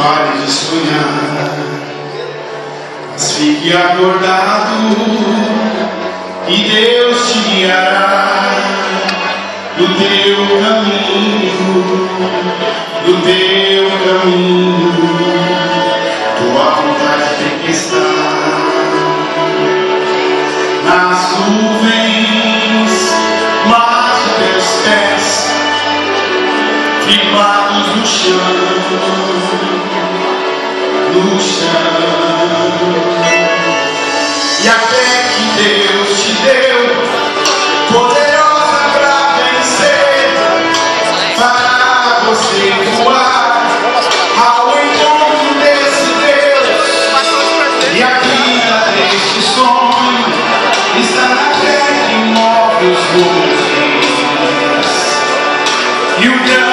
pare de sonhar, mas fique acordado e Deus te guiará no teu caminho, no teu caminho. Tua vontade tem que estar nas nuvens, mas os teus pés firmados no chão, no chão. E a fé que Deus te deu, poderosa para vencer, fará você voar ao encontro desse Deus. E a vida deste sonho está na fé que move os montes. E o